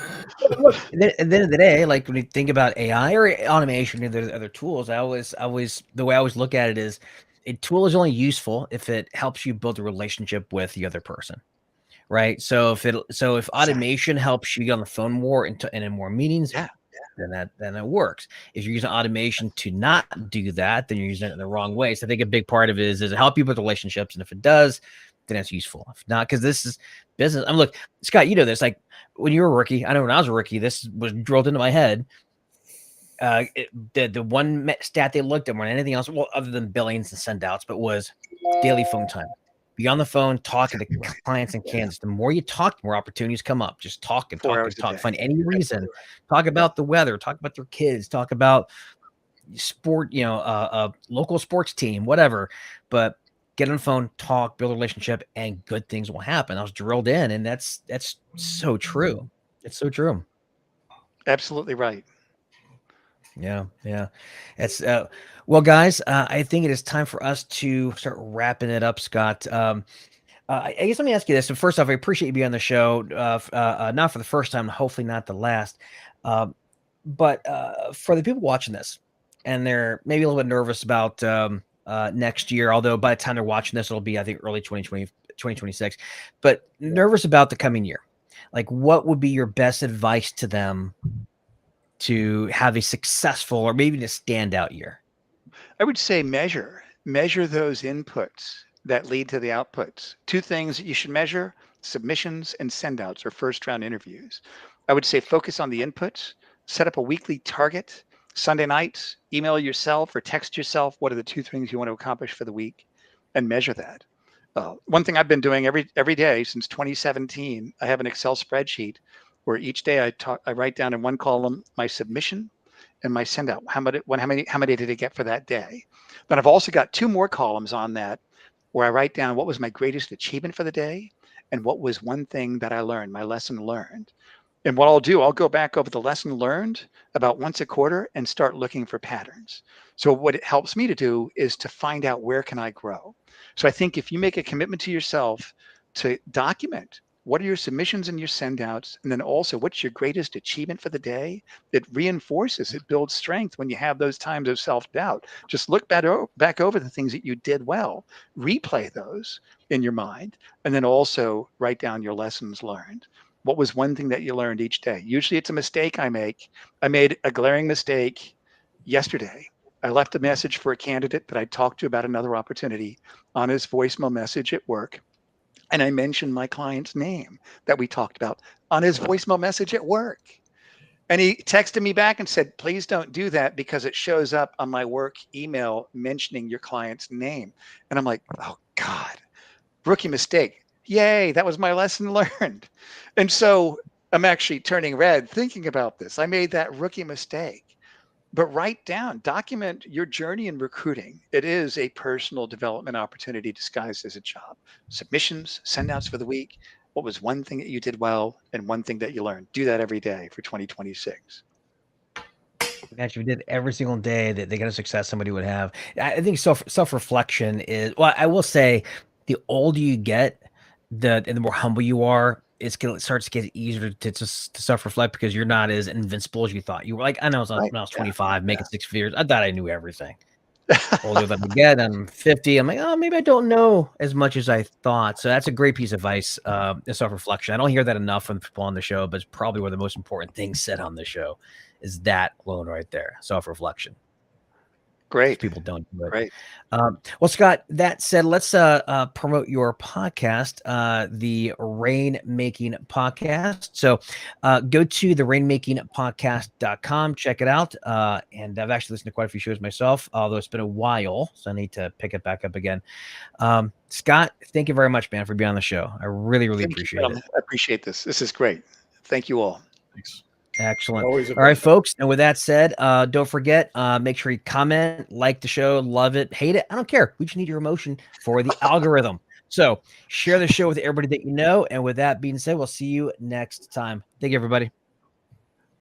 Look, at the end of the day, like when you think about AI or automation or the other tools, I always the way I always look at it is a tool is only useful if it helps you build a relationship with the other person. Right. So if automation helps you get on the phone more and in more meetings, Yeah. then it works. If you're using automation to not do that, then you're using it in the wrong way. So I think a big part of it is it help you with relationships? And if it does, then it's useful. If not, because this is business. I mean, look, Scott, you know this. Like when you were a rookie, I know when I was a rookie, this was drilled into my head. The one stat they looked at more than anything else, well, other than billings and send outs, but was daily phone time. Be on the phone, talking to clients in Kansas. The more you talk, the more opportunities come up. Just talk and 4 talk hours and a talk. day. Find any reason. Talk about the weather. Talk about their kids. Talk about sport. A local sports team, whatever. But get on the phone, talk, build a relationship, and good things will happen. I was drilled in, and that's so true. It's so true. Absolutely right. Yeah. It's well, guys. I think it is time for us to start wrapping it up, Scott. I guess let me ask you this. So first off, I appreciate you being on the show. Not for the first time, hopefully not the last. But for the people watching this, and they're maybe a little bit nervous about next year, although by the time they're watching this, it'll be, I think, early 2026. But nervous about the coming year. Like, what would be your best advice to them to have a successful or maybe a standout year? I would say measure those inputs that lead to the outputs. Two things that you should measure: submissions and sendouts or first round interviews. I would say focus on the inputs, set up a weekly target. Sunday nights, email yourself or text yourself what are the two things you want to accomplish for the week, and measure that. One thing I've been doing every day since 2017, I have an Excel spreadsheet where each day I write down in one column my submission and my send out. How many did I get for that day? Then I've also got two more columns on that where I write down what was my greatest achievement for the day and what was one thing that I learned, my lesson learned. And what I'll do, I'll go back over the lesson learned about once a quarter and start looking for patterns. So what it helps me to do is to find out where can I grow. So I think if you make a commitment to yourself to document what are your submissions and your send outs, and then also what's your greatest achievement for the day, it reinforces, it builds strength when you have those times of self-doubt. Just look back over the things that you did well, replay those in your mind, and then also write down your lessons learned. What was one thing that you learned each day? Usually it's a mistake I make. I made a glaring mistake yesterday. I left a message for a candidate that I talked to about another opportunity on his voicemail message at work. And I mentioned my client's name that we talked about on his voicemail message at work. And he texted me back and said, please don't do that because it shows up on my work email mentioning your client's name. And I'm like, oh God, rookie mistake. Yay, that was my lesson learned. And so I'm actually turning red thinking about this. I made that rookie mistake. But write down, document your journey in recruiting. It is a personal development opportunity disguised as a job. Submissions, send outs for the week. What was one thing that you did well and one thing that you learned? Do that every day for 2026. Gosh, if we did every single day that the kind of success somebody would have. I think self-reflection is, well, I will say the older you get, and the more humble you are, it starts to get easier to self-reflect because you're not as invincible as you thought. You were like, I know Right. when I was 25, making six figures, I thought I knew everything. Older than I get, I'm 50. I'm like, oh, maybe I don't know as much as I thought. So that's a great piece of advice, self-reflection. I don't hear that enough from people on the show, but it's probably one of the most important things said on the show is that alone right there, self-reflection. Great. People don't do it. Great. Well, Scott, that said, let's promote your podcast, the Rainmaking Podcast. So go to the rainmakingpodcast.com, check it out. And I've actually listened to quite a few shows myself, although it's been a while, so I need to pick it back up again. Scott, thank you very much, man, for being on the show. I really, really appreciate it. I appreciate this. This is great. Thank you all. Thanks. Excellent. Always a All right, pleasure. folks. And with that said, don't forget, make sure you comment, like the show, love it, hate it. I don't care. We just need your emotion for the algorithm. So share the show with everybody that you know. And with that being said, we'll see you next time. Thank you, everybody.